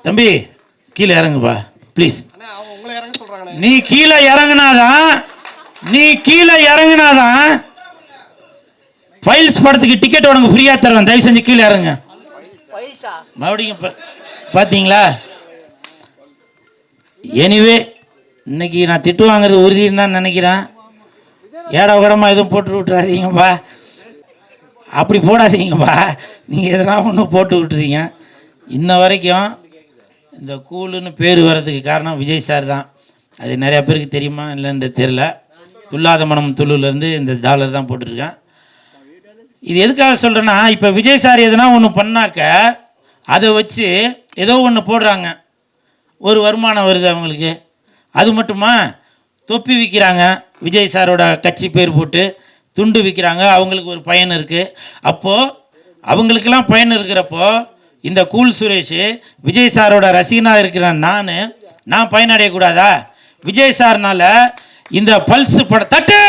தம்பி கீழே இறங்குப்பா ப்ளீஸ். நீ கீழே இறங்குனாதான் ஃபைல்ஸ் படத்துக்கு டிக்கெட் உனக்கு ஃப்ரீயாக தருவேன். தயவு செஞ்சு கீழே இறங்க. மறுபடியும் பார்த்தீங்களா? எனிவே இன்னைக்கு நான் திட்டு வாங்குறது உறுதின்னு தான் நினைக்கிறேன். ஏடா உடம்பா எதுவும் போட்டு விட்டுறாதீங்கப்பா, அப்படி போடாதீங்கப்பா. நீங்கள் எதனா ஒன்று போட்டு விட்டுறீங்க. இன்ன வரைக்கும் இந்த கூலுன்னு பேர் வர்றதுக்கு காரணம் விஜய் சார் தான். அது நிறையா பேருக்கு தெரியுமா இல்லைன்னு தெரில. துல்லாத மனம் துள்ளுலேருந்து இந்த டாலர் தான் போட்டிருக்கேன். இது எதுக்காக சொல்கிறேன்னா, இப்போ விஜய் சார் எதுனா ஒன்று பண்ணாக்க அதை வச்சு ஏதோ ஒன்று போடுறாங்க, ஒரு வருமானம் வருது அவங்களுக்கு. அது மட்டுமா, தொப்பி விற்கிறாங்க, விஜய் சாரோட கட்சி பேர் போட்டு துண்டு விற்கிறாங்க, அவங்களுக்கு ஒரு பயன் இருக்குது. அப்போது அவங்களுக்கெல்லாம் பயன் இருக்கிறப்போ இந்த கூல் சுரேஷ் விஜய் சாரோட ரசிகனாக இருக்கிற நான் பயனடையக்கூடாதா? விஜய் சார்னால இந்த பல்ஸ் பட தட்டு